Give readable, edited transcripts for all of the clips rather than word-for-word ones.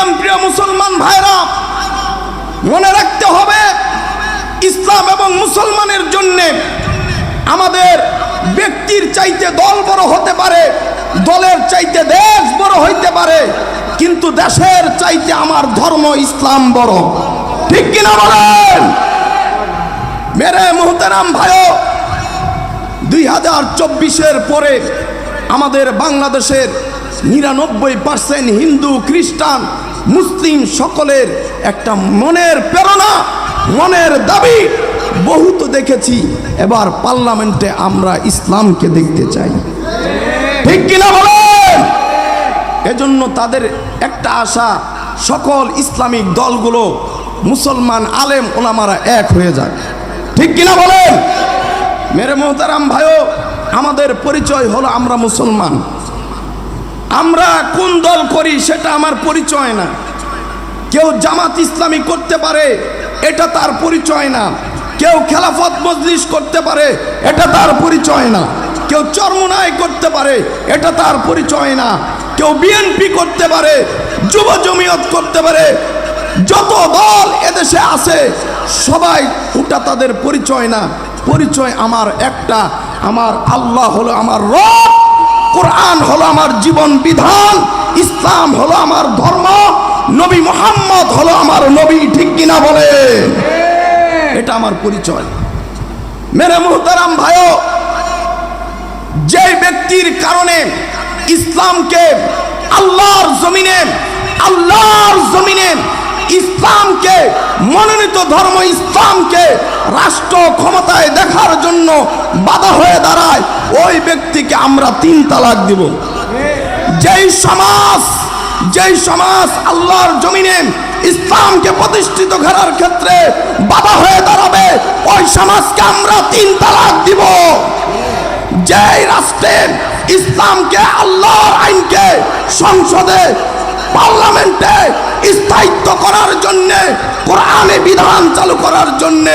ইসলাম প্রিয় মুসলমান ভাইরা, মনে রাখতে হবে ইসলাম এবং মুসলমানের জন্য আমাদের ব্যক্তির চাইতে দল বড় হতে পারে, দলের চাইতে দেশ বড় হইতে পারে, কিন্তু দেশের চাইতে আমার ধর্ম ইসলাম বড়। ঠিক কিনা বলেন? মেরে মুহতারাম ভাইও, 2024-এর পরে আমাদের বাংলাদেশের 99% হিন্দু, খ্রিস্টান, মুসলিম সকলের একটা মনের প্রেরণা, মনের দাবি, বহু তো দেখেছি, এবার পার্লামেন্টে আমরা ইসলামকে দেখতে চাই। ঠিক কিনা বলেন? এজন্য তাদের একটা আশা, সকল ইসলামিক দলগুলো, মুসলমান আলেম ওলামারা এক হয়ে যায়। ঠিক কিনা বলেন? মেরে মোহতারাম ভাইও, আমাদের পরিচয় হলো আমরা মুসলমান। আমরা কোন দল করি সেটা আমার পরিচয় না। কেউ জামাত ইসলামী করতে পারে, এটা তার পরিচয় না। কেউ খেলাফত মজলিস করতে পারে, এটা তার পরিচয় না। কেউ চরমোনাই করতে পারে, এটা তার পরিচয় না। কেউ বিএনপি করতে পারে, যুব জমিয়ত করতে পারে, যত দল এদেশে আছে সবাই, ওটা তাদের পরিচয় না। পরিচয় আমার একটা, আমার আল্লাহ হলো আমার রব, কোরআন হলো আমার জীবন বিধান, ইসলাম হলো আমার ধর্ম, নবী মুহাম্মদ হলো আমার নবী। ঠিক কিনা বলে? এটা আমার পরিচয়। মেরে মুহতারাম ভাইও, যে ব্যক্তির কারণে ইসলামকে আল্লাহর জমিনে ইসলামকে মনোনীত ধর্ম, ইসলামকে রাষ্ট্র ক্ষমতায় দেখার জন্য বাধা হয়ে দাঁড়ায়, ওই ব্যক্তিকে আমরা 3 তালাক দিব। যেই সমাজ আল্লাহর জমিনে ইসলামকে প্রতিষ্ঠিত করার ক্ষেত্রে বাধা হয়ে দাঁড়াবে, ওই সমাজকে আমরা 3 তালাক দিব। যেই রাষ্ট্রে ইসলামকে, আল্লাহর আইনকে সংসদে, পার্লামেন্টে স্থায়িত্ব করার জন্য, কোরআনে বিধান চালু করার জন্য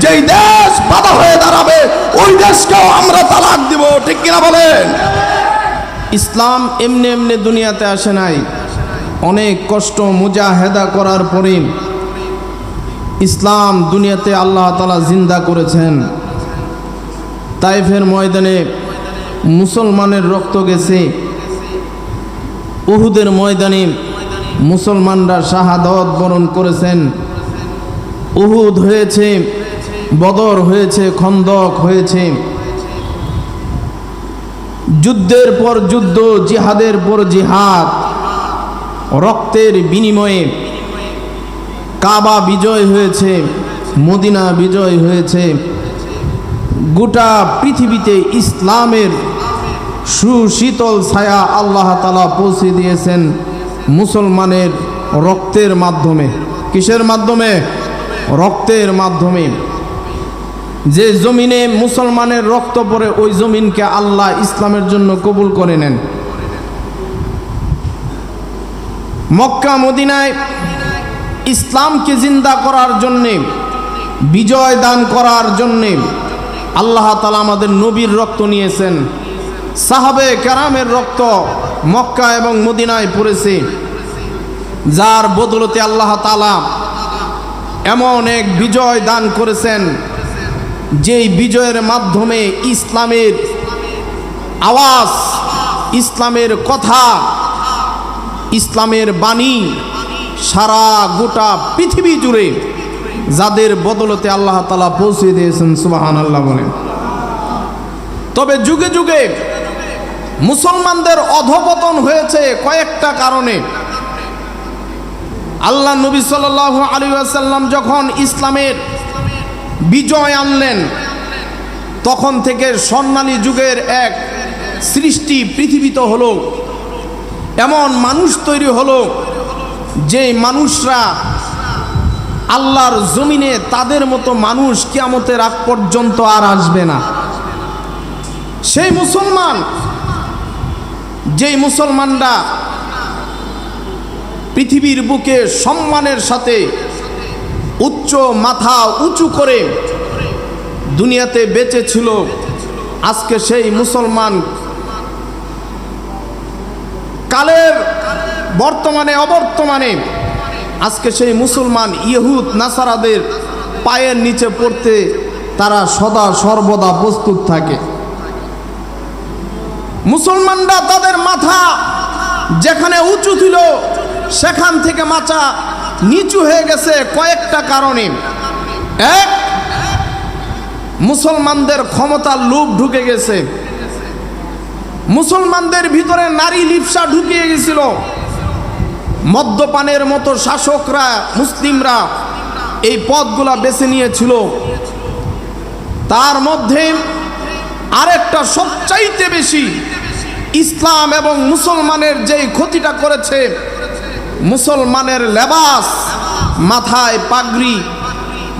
যেই দেশ বাধা হয়ে দাঁড়াবে, ওই দেশকেও আমরা তালাক দিব। ঠিক কিনা বলেন? ইসলাম এমনি এমনি দুনিয়াতে আসে নাই, অনেক কষ্ট মুজাহেদা করার পরে ইসলাম দুনিয়াতে আল্লাহ তাআলা জিন্দা করেছেন। তাইফের ময়দানে মুসলমানের রক্ত গেছে, উহুদের ময়দানে মুসলমানরা শাহাদত বরণ করেছেন। উহুদ হয়েছে, বদর হয়েছে, খন্দক হয়েছে, যুদ্ধের পর যুদ্ধ, জিহাদের পর জিহাদ, রক্তের বিনিময়ে কাবা বিজয় হয়েছে, মদিনা বিজয় হয়েছে। গোটা পৃথিবীতে ইসলামের সুশীতল ছায়া আল্লাহ তাআলা পৌঁছে দিয়েছেন মুসলমানের রক্তের মাধ্যমে। কিসের মাধ্যমে? রক্তের মাধ্যমে। যে জমিনে মুসলমানের রক্ত পড়ে, ওই জমিনকে আল্লাহ ইসলামের জন্য কবুল করে নেন। মক্কা মদিনায় ইসলামকে জিন্দা করার জন্যে, বিজয় দান করার জন্যে আল্লাহ তাআলা আমাদের নবীর রক্ত নিয়েছেন। সাহাবে কেরামের রক্ত মক্কা এবং মদিনায় পড়েছে, যার বদলতে আল্লাহ তাআলা এমন এক বিজয় দান করেছেন, যেই বিজয়ের মাধ্যমে ইসলামের আওয়াজ, ইসলামের কথা, ইসলামের বাণী সারা গোটা পৃথিবী জুড়ে, যাদের বদলতে আল্লাহ তাআলা পৌঁছে দিয়েছেন। সুবহানাল্লাহ বলেন। তবে যুগে যুগে মুসলমানদের অধঃপতন হয়েছে কয়েকটা কারণে। আল্লাহ নবী সাল্লাল্লাহু আলাইহি ওয়াসাল্লাম যখন ইসলামের বিজয় আনলেন, তখন থেকে স্বর্ণালী যুগের এক সৃষ্টি পৃথিবীতে হলো। এমন মানুষ তৈরি হলো, যে মানুষরা আল্লাহর জমিনে, তাদের মতো মানুষ কিয়ামতের আগ পর্যন্ত আর আসবে না। সেই মুসলমান, যেই মুসলমানরা পৃথিবীর বুকে সম্মানের সাথে উচ্চ মাথা উঁচু করে দুনিয়াতে বেঁচে ছিল, আজকে সেই মুসলমান কালের বর্তমানে অবর্তমানে আজকে সেই মুসলমান ইহুদ নাসারাদের পায়ের নিচে পড়তে তারা সদা সর্বদা প্রস্তুত থাকে। মুসলমানরা তাদের মাথা যেখানে উঁচু ছিল সেখান থেকে মাথা নিচু হয়ে গেছে কয়েকটা কারণে। এক, মুসলমানদের ক্ষমতার লোভ ঢুকে গেছে, মুসলমানদের ভিতরে নারী লিপ্সা ঢুকিয়ে গেছিল। মদ্যপানের মতো শাসকরা মুসলিমরা এই পথগুলা বেছে নিয়েছিল। তার মধ্যে আরেকটা সবচাইতে বেশি ইসলাম এবং মুসলমানের যেই ক্ষতিটা করেছে, মুসলমানের লেবাস, মাথায় পাগড়ি,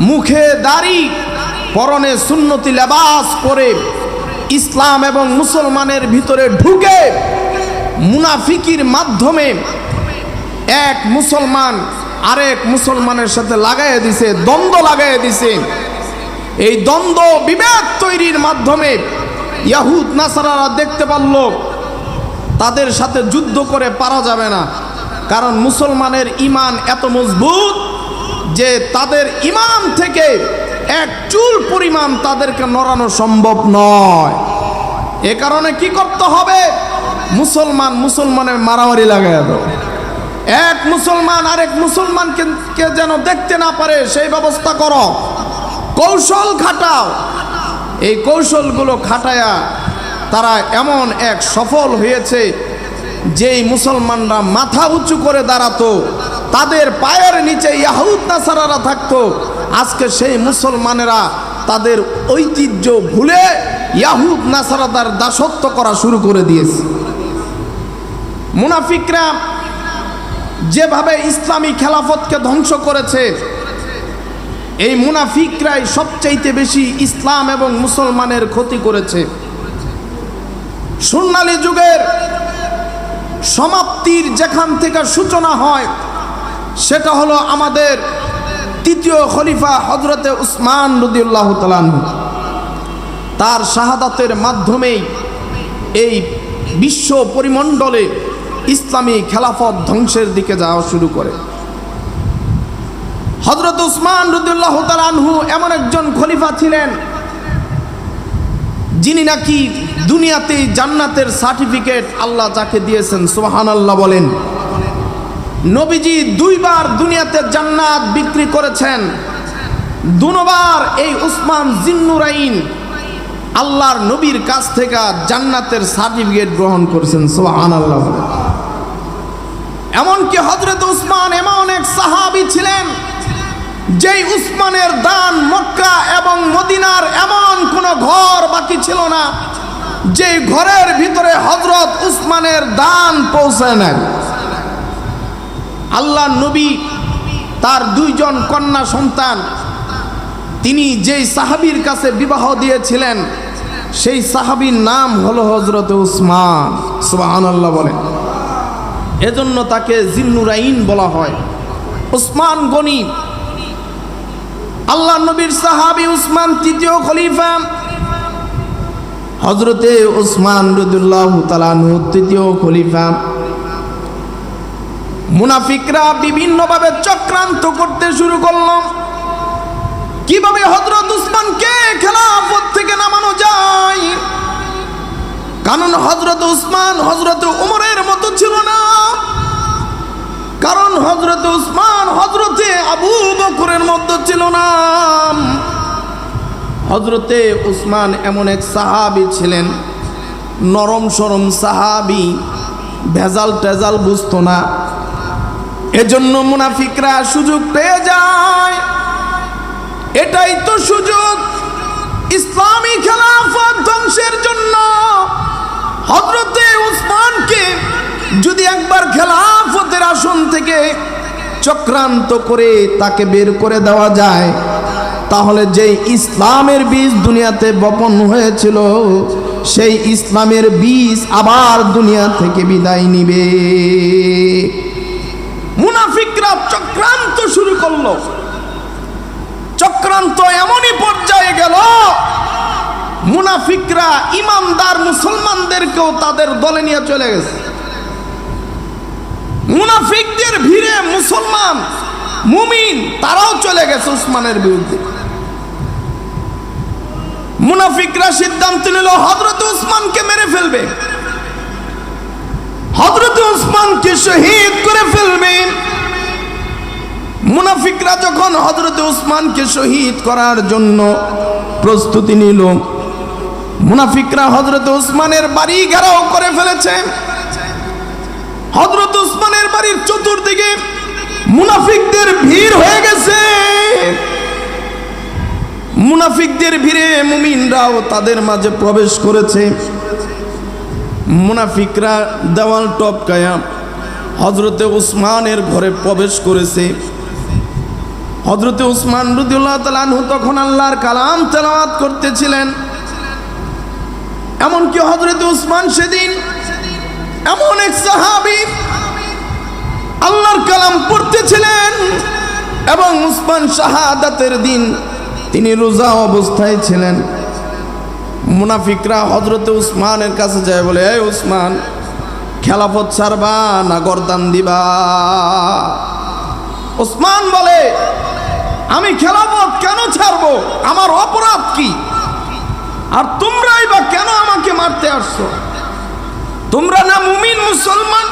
মুখে দাড়ি, পরনে সুন্নতি লেবাস পরে ইসলাম এবং মুসলমানের ভিতরে ঢুকে মুনাফিকির মাধ্যমে এক মুসলমান আরেক মুসলমানের সাথে লাগাইয়া দিছে, দ্বন্দ্ব লাগাইয়া দিছে। এই দ্বন্দ্ব বিভেদ তৈরির মাধ্যমে ইহুদ নাসারারা দেখতে পারল তাদের সাথে যুদ্ধ করে পারা যাবে না, কারণ মুসলমানের ঈমান এত মজবুত যে তাদের ঈমান থেকে এক চুল পরিমাণ তাদেরকে নড়ানো সম্ভব নয়। এ কারণে কি করতে হবে? মুসলমান মুসলমানের মারামারি লাগাইয়া দাও, এক মুসলমান আরেক মুসলমানকে যেন দেখতে না পারে সেই ব্যবস্থা করো, কৌশল খাটাও। এই কৌশলগুলো খাটায়া তারা এমন এক সফল হয়েছে যেই মুসলমানরা মাথা উঁচু করে দাঁড়াতো, তাদের পায়ের নিচে ইহুদ নাসারারা থাকতো, আজকে সেই মুসলমানেরা তাদের ঐতিহ্য ভুলে ইহুদ নাসারাদের দাসত্ব করা শুরু করে দিয়েছে। মুনাফিকরা যেভাবে ইসলামী খেলাফতকে ধ্বংস করেছে, এই মুনাফিকরাই সবচাইতে বেশি ইসলাম এবং মুসলমানের ক্ষতি করেছে। সোনালী যুগের সমাপ্তির যেখান থেকে সূচনা হয় সেটা হলো আমাদের তৃতীয় খলিফা হযরতে উসমান রাদিয়াল্লাহু তাআলা আনহু। তার শাহাদাতের মাধ্যমেই এই বিশ্ব পরিমণ্ডলে ইসলামী খেলাফত ধ্বংসের দিকে যাওয়া শুরু করে। হযরত উসমান রাদিয়াল্লাহু তাআলা আনহু এমন একজন খলিফা ছিলেন যিনি নাকি দুনিয়াতে জান্নাতের সার্টিফিকেট আল্লাহ যাকে দিয়েছেন, সুবহানাল্লাহ বলেন। নবীজি দুইবার দুনিয়াতে জান্নাত বিক্রি করেছেন, দুবার এই উসমান জিন্নুরাইন আল্লাহর নবীর কাছ থেকে জান্নাতের সার্টিফিকেট গ্রহণ করেছেন, সুবহানাল্লাহ বলেন। এমনকি হযরত উসমান এমন এক সাহাবী ছিলেন যেই উসমানের দান মক্কা এবং মদিনার এমন কোনো ঘর বাকি ছিল না যে ঘরের ভিতরে হযরত উসমানের দান পৌঁছায় নাই। আল্লাহর নবী তার দুইজন কন্যা সন্তান তিনি যেই সাহাবীর কাছে বিবাহ দিয়েছিলেন সেই সাহাবীর নাম হলো হযরত উসমান, সুবহানাল্লাহ বলেন। এজন্য তাকে জিন্নুরাইন বলা হয়। উসমান গনি আল্লাহ নবীর সাহাবী, উসমান তৃতীয় খলিফা। হযরতে উসমান রাদিয়াল্লাহু তাআলা আনহু তৃতীয় খলিফা। মুনাফিকরা বিভিন্নভাবে চক্রান্ত করতে শুরু করল কিভাবে হযরত উসমানকে খেলাফত থেকে নামানো যায়। কারণ হযরত উসমান হযরত উমরের মতো ছিল না, কারণ হযরত উসমান হযরতে আবু বকরের মতো ছিল না। হযরতে উসমান এমন এক সাহাবী ছিলেন, নরম সরম সাহাবী, ভেজাল টেজাল বুঝতো না। এজন্য মুনাফিকরা সুযোগ পেয়ে যায়, এটাই তো সুযোগ ইসলামী খেলাফত ধ্বংসের জন্য। হযরতে উসমানকে যদি একবার খেলাফতের আসন থেকে চক্রান্ত করে তাকে বের করে দেওয়া যায়, তাহলে যেই ইসলামের বীজ দুনিয়াতে বপন হয়েছিল সেই ইসলামের বীজ আবার দুনিয়া থেকে বিদায় নিবে। মুনাফিকরা চক্রান্ত শুরু করলো, চক্রান্ত এমনই পর্যায়ে গেল মুনাফিকরা ইমানদার মুসলমানদেরকেও তাদের দলে নিয়ে চলে গেছে। মুনাফিকদের ভিড়ে মুসলমান মুমিন তারাও চলে গেছে উসমানের বিরুদ্ধে। মুনাফিকরা সিদ্ধান্ত নিল হযরত উসমানকে মেরে ফেলবে, হযরত উসমানকে শহীদ করে ফেলবে। মুনাফিকরা যখন হযরত উসমানকে শহীদ করার জন্য প্রস্তুতি নিল, মুনাফিকরা হযরত উসমানের বাড়ি ঘেরাও করে ফেলেছে। হযরত উসমানের বাড়ির চতুর্দিকে মুনাফিকদের ভিড় হয়ে গেছে। মুনাফিকদের ভিড়ে মুমিনরাও তাদের মাঝে প্রবেশ করেছে। মুনাফিকরা দেওয়াল টপকায়া হযরতে উসমানের ঘরে প্রবেশ করেছে। হযরতে উসমান রাদিয়াল্লাহু তাআলা আনহু তখন আল্লাহর কালাম তেলাওয়াত করতেছিলেন। এমনকি হযরতে উসমান সেদিন এমন এক সাহাবী আল্লাহর কালাম পড়তেছিলেন এবং উসমান শাহাদাতের দিন তিনি রোজা অবস্থায় ছিলেন। মুনাফিকরা হযরতে উসমানের কাছে যায় বলে, এই উসমান, খেলাফত ছাড়বা না গর্দান দিবা? উসমান বলে, আমি খেলাফত কেন ছাড়বো? আমার অপরাধ কি? আর তোমরাই বা কেন আমাকে মারতে আসছো? তোমরা না মুমিন মুসলমান?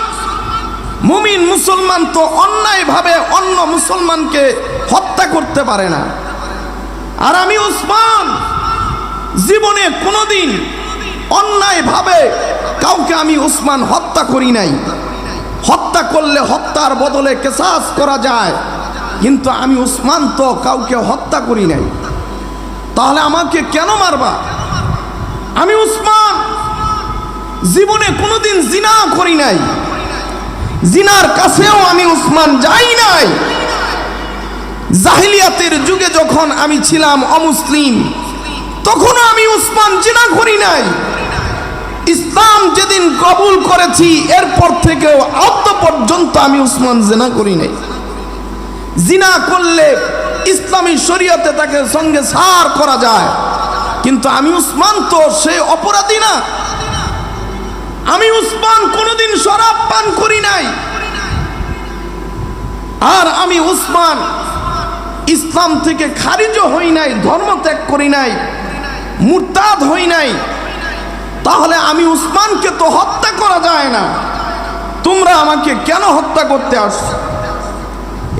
মুমিন মুসলমান তো অন্যায়ভাবে অন্য মুসলমানকে হত্যা করতে পারে না। আর আমি উসমান জীবনে কোনোদিন অন্যায়ভাবে কাউকে আমি উসমান হত্যা করি নাই। হত্যা করলে হত্যার বদলে কিসাস করা যায়, কিন্তু আমি উসমান তো কাউকে হত্যা করি নাই। তাহলে আমাকে কেন মারবা? আমি উসমান জীবনে কোনোদিন জিনা করি নাই, জিনার কাছেও আমি উসমান যাই নাই। জাহিলিয়াতের যুগে যখন আমি ছিলাম অমুসলিম, তখনও আমি উসমান জিনা করি নাই। ইসলাম যেদিন কবুল করেছি এরপর থেকেও আজ পর্যন্ত আমি উসমান জিনা করি নাই। জিনা করলে ইসলামী শরীয়তে তাকে সঙ্গে সার করা যায়, কিন্তু আমি উসমান তো সে অপরাধী না। আমি উসমান কোনোদিন শরাব পান করি নাই। আর আমি উসমান ইসলাম থেকে খারিজ হই নাই, ধর্ম ত্যাগ করি নাই, মুরতাদ হই নাই। তাহলে আমি উসমানকে তো হত্যা করা যায় না, তোমরা আমাকে কেন হত্যা করতে আসছো?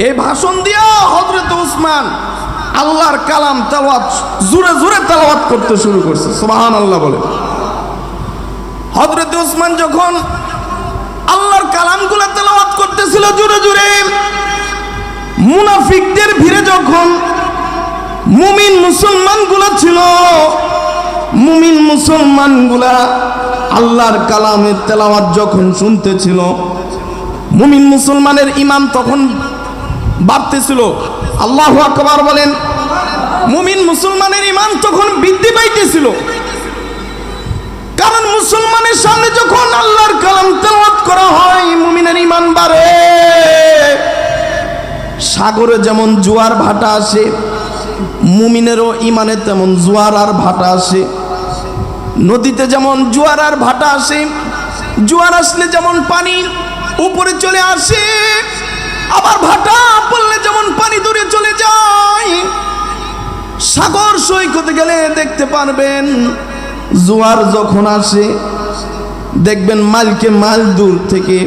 এই ভাষণ দিয়া হযরত উসমান আল্লাহর কালাম তেলাওয়াত জোরে জোরে তেলাওয়াত করতে শুরু করছে। সুবহানাল্লাহ বলে। হযরত উসমান যখন আল্লাহর কালামগুলো তেলাওয়াত করতেছিল জোরে জোরে, মুনাফিকদের ভিড়ে যখন মুমিন মুসলমানগুলো ছিল, মুমিন মুসলমানগুলা আল্লাহর কালামের তেলাওয়াত যখন শুনতেছিল, মুমিন মুসলমানের ঈমান তখন বাড়তেছিল। আল্লাহু আকবার বলেন। মুমিন মুসলমানের ঈমান তখন বৃদ্ধি পাইতেছিল, কারণ মুসলমানের সামনে যখন আল্লাহর কালাম তেলাওয়াত করা হয় মুমিনের ঈমান বাড়ে। সাগরে যেমন জোয়ার ভাটা আসে, মুমিনেরও ঈমানে তেমন জোয়ার আর ভাটা আসে। নদীতে যেমন জোয়ার আর ভাটা আসে, জোয়ার আসলে যেমন পানি উপরে চলে আসে, আবার ভাটা পড়লে যেমন পানি দূরে চলে যায়। সাগর সৈকতে গেলে দেখতে পারবেন জোয়ার যখন আসে দেখবেন মাইলকে মাইল দূর থেকে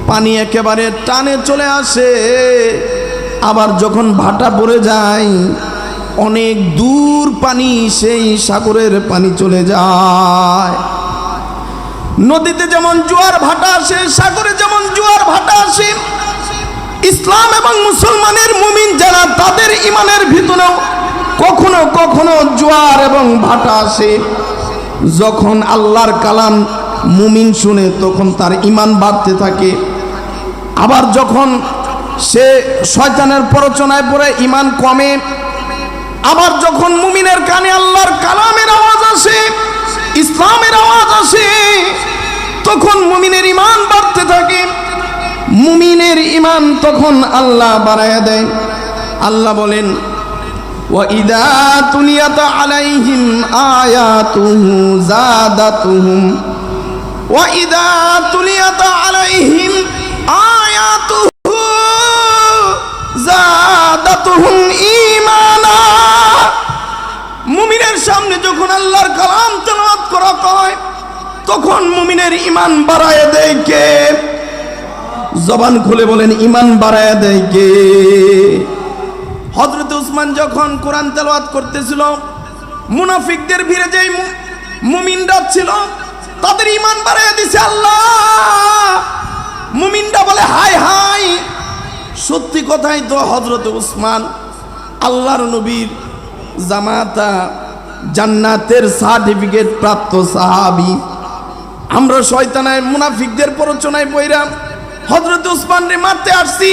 পানি একেবারে টানে চলে আসে। আবার যখন ভাটা পড়ে যায় অনেক দূর পানি সেই সাগরের পানি চলে যায়। নদীতে যেমন জোয়ার ভাটা আসে, সাগরে যেমন জোয়ার ভাটা আসে, ইসলাম এবং মুসলমানের মুমিন যারা তাদের ঈমানের ভিতরেও কখনো কখনো জোয়ার এবং ভাটা আসে। যখন আল্লাহর কালাম মুমিন শুনে তখন তার ঈমান বাড়তে থাকে। আবার যখন সে শয়তানের প্ররোচনায় পড়ে ঈমান কমে। আবার যখন মুমিনের কানে আল্লাহর কালামের আওয়াজ আসে, ইসলামের আওয়াজ আসে, তখন মুমিনের ঈমান বাড়তে থাকে। মুমিনের ঈমান তখন আল্লাহ বাড়ায়া দেয়। আল্লাহ বলেন, وَإِذَا تُلِيَتْ عَلَيْهِمْ آيَاتُهُ زَادَتْهُمْ وَإِذَا تُلِيَتْ عَلَيْهِمْ আয়াতুহু যাদাতুহুম ঈমানা। মুমিনের সামনে যখন আল্লাহর কালাম তেলাওয়াত করা হয় তখন মুমিনের ঈমান বাড়ায় দেয় কে? জবান খুলে বলেন, ঈমান বাড়ায় দেয় কে? হযরত উসমান যখন কোরআন তেলাওয়াত করতেছিল, মুনাফিকদের ভিড়ে যেই মুমিনরা ছিল তাদের ঈমান বাড়ায় দিছে আল্লাহ। মুমিনরা বলে হায় হায়। সত্যি কথাই তো, হযরত উসমান আল্লাহর নবীর জামাতা, জান্নাতের সার্টিফিকেট প্রাপ্ত সাহাবী। আমরা শয়তানের মুনাফিকদের প্ররোচনায় পইরা হযরত উসমানকে মারতে আসছি।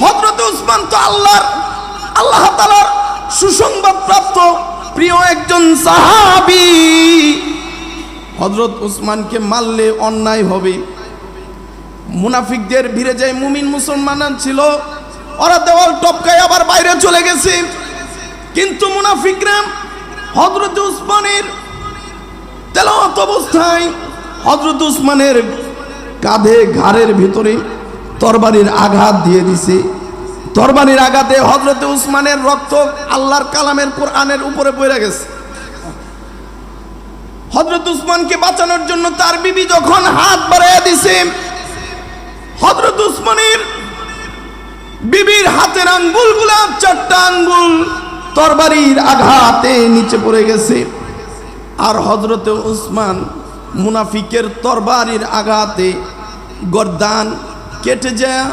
হযরত উসমান তো আল্লাহ তাআলার সুসংবাদ প্রাপ্ত প্রিয় একজন সাহাবী। হযরত উসমানকে মারলে অন্যায় হবে। মুনাফিকদের ভিড়ে যায় মুমিন মুসলমান ছিল, ওরা দেওয়াল টপকায় আবার বাইরে চলে গেছে। কিন্তু মুনাফিকরা হযরত উসমানের তেলাওয়াত অবস্থায় হযরত উসমানের কাঁধে ঘাড়ের ভিতরে তরবারির আঘাত দিয়ে দিছে। তরবারির আঘাতে হযরত উসমানের রক্ত আল্লাহর কালামের কোরআনের উপরে পড়ে গেছে। হযরত উসমানকে বাঁচানোর জন্য তার বিবি যখন হাত বাড়াইয়া দিছে, হযরত উসমানের বিবির হাতের আঙ্গুলগুলা 4টা আঙ্গুল তরবারির আঘাতে নিচে পড়ে গেছে। আর হযরত উসমান মুনাফিকের তরবারির আঘাতে গর্দান কেটে যায়।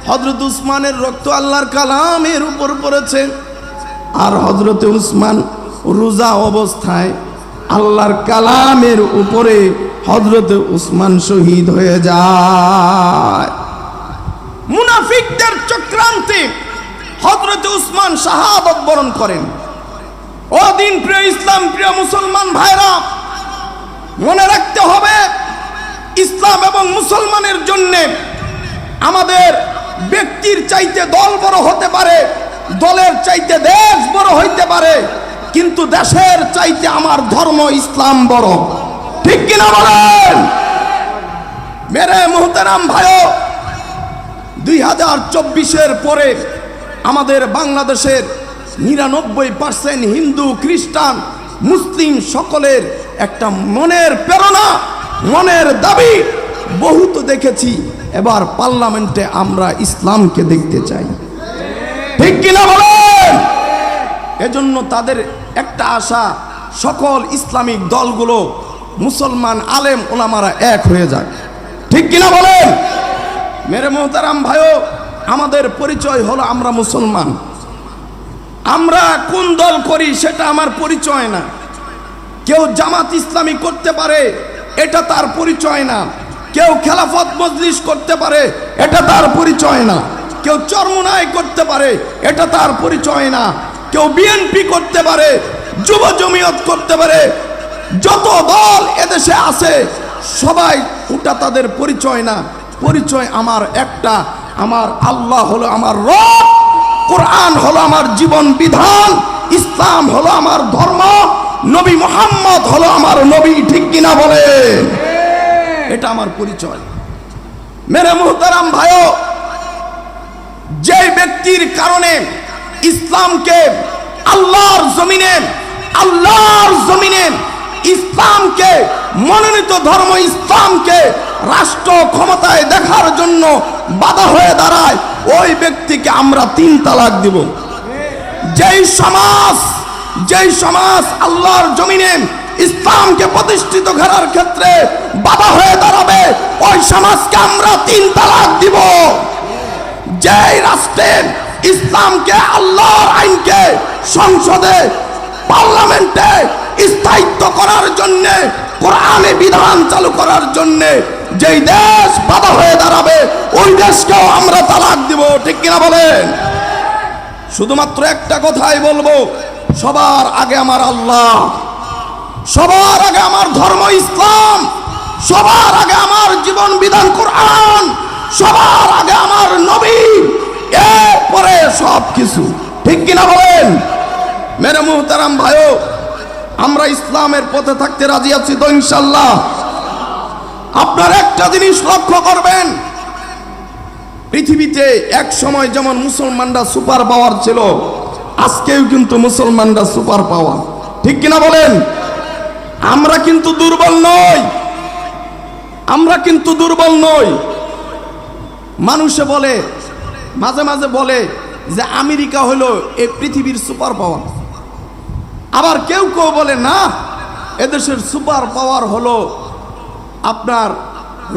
হযরত উসমানের রক্ত আল্লাহর কালামের উপর পড়েছে। আর হযরত উসমান রোজা অবস্থায় আল্লাহর কালামের উপরে হযরত উসমান শহীদ হয়ে যায়। মুনাফিকদের চক্রান্তে হযরত উসমান শাহাদাত বরণ করেন। ও দিন প্রিয় ইসলাম প্রিয় মুসলমান ভাইরা, মনে রাখতে হবে ইসলাম এবং মুসলমানের জন্য আমাদের ব্যক্তির চাইতে দল বড় হতে পারে, দলের চাইতে দেশ বড় হইতে পারে, কিন্তু দেশের চাইতে আমার ধর্ম ইসলাম বড়। ঠিক কিনা বলেন? মেরে মুহতারাম ভাইও, 2024-এর পরে আমাদের বাংলাদেশের 99% হিন্দু, খ্রিস্টান, মুসলিম সকলের একটা মনের প্রেরণা, মনের দাবি। বহুত দেখেছি, এবার পার্লামেন্টে আমরা ইসলামকে দেখতে চাই। ঠিক কিনা বলেন? এজন্য তাদের একটা আশা, সকল ইসলামিক দলগুলো, মুসলমান আলেম ওলামারা এক হয়ে যায়। ঠিক কিনা বলেন? মেরে মোহতারাম ভাইও, আমাদের পরিচয় হলো আমরা মুসলমান। আমরা কোন দল করি সেটা আমার পরিচয় না। কেউ জামাত ইসলামী করতে পারে, এটা তার পরিচয় না। কেউ খেলাফত মজলিস করতে পারে, এটা তার পরিচয় না। কেউ চরমোনাই করতে পারে, এটা তার পরিচয় না। কেউ বিএনপি করতে পারে, যুব জমিয়ত করতে পারে। যত দল এদেশে আছে সবাই, ওটা তাদের পরিচয় না। পরিচয় আমার একটা, আমার আল্লাহ হলো আমার রব, কোরআন হলো আমার জীবন বিধান, ইসলাম হলো আমার ধর্ম, নবী মুহাম্মদ হলো আমার নবী। ঠিক কিনা বলে? এটা আমার পরিচয়। মেরে মুহতারাম ভাইও, যে ব্যক্তির কারণে ইসলামকে আল্লাহর জমিনে ইসলামকে মনোনীত ধর্ম ইসলামকে রাষ্ট্র ক্ষমতায় দেখার জন্য বাধা হয়ে দাঁড়ায়, ওই ব্যক্তিকে আমরা 3 তালাক দিব। যেই সমাজ আল্লাহর জমিনে ইসলামকে প্রতিষ্ঠিত করার ক্ষেত্রে বাধা হয়ে দাঁড়াবে, ওই সমাজকে আমরা 3 তালাক দিব। যেই রাষ্ট্রে ইসলামকে, আল্লাহর আইনকে সংসদে, পার্লামেন্টে স্থায়িত্ব করার জন্য, কোরআনে বিধান চালু করার জন্য যেই দেশ বাধা হয়ে দাঁড়াবে, ওই দেশকেও আমরা তালাক দিব। ঠিক কিনা বলেন? শুধুমাত্র একটা কথাই বলবো, সবার আগে আমার আল্লাহ, সবার আগে আমার ধর্ম ইসলাম, সবার আগে আমার জীবন বিধান কোরআন, সবার আগে আমার নবী, এরপরে সব কিছু। ঠিক কিনা বলেন? মেরে মুহতারাম ভাইও, আমরা ইসলামের পথে থাকতে রাজি আছি তো ইনশাল্লাহ? আপনার একটা জিনিস লক্ষ্য করবেন, পৃথিবীতে এক সময় যেমন মুসলমানরা সুপার পাওয়ার ছিল, আজকেও কিন্তু মুসলমানরা সুপার পাওয়ার, ঠিক কিনা বলেন? আমরা কিন্তু দুর্বল নই, আমরা কিন্তু দুর্বল নই। মানুষে বলে, মাঝে মাঝে বলে যে আমেরিকা হলো এই পৃথিবীর সুপার পাওয়ার। আবার কেউ কেউ বলে না, এদেশের সুপার পাওয়ার হলো আপনার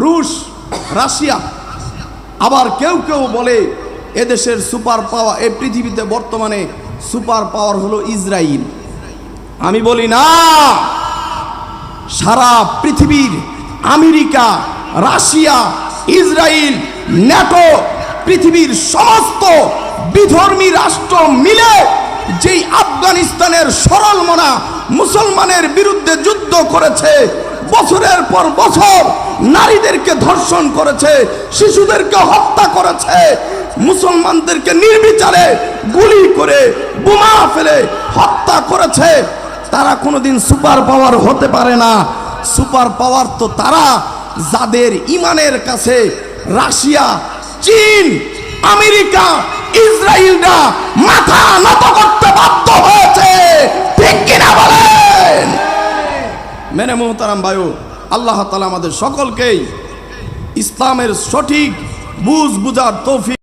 রুশ, রাশিয়া। আবার কেউ কেউ বলে এদেশের সুপার পাওয়ার, এই পৃথিবীতে বর্তমানে সুপার পাওয়ার হলো ইসরায়েল। আমি বলি না, সারা পৃথিবীর আমেরিকা, রাশিয়া, ইসরায়েল, ন্যাটো, পৃথিবীর সমস্ত বিধর্মী রাষ্ট্র মিলে যেই আফগানিস্তানের সরল মনা মুসলমানের বিরুদ্ধে যুদ্ধ করেছে, বছরের পর বছর নারীদেরকে ধর্ষণ করেছে, শিশুদেরকে হত্যা করেছে, মুসলমানদেরকে নির্বিচারে গুলি করে বোমা ফেলে হত্যা করেছে, তারা কোনোদিন সুপার পাওয়ার হতে পারে না। সুপার পাওয়ার তো তারা যাদের ইমানের কাছে রাশিয়া, চীন, আমেরিকা, ইসরায়েলরা মাথা নত করতে বাধ্য হয়েছে, ঠিক কিনা বলেন? মেনে মোহতারাম ভাই, আল্লাহ তাআলা আমাদের সকলকেই ইসলামের সঠিক বুঝার তৌফিক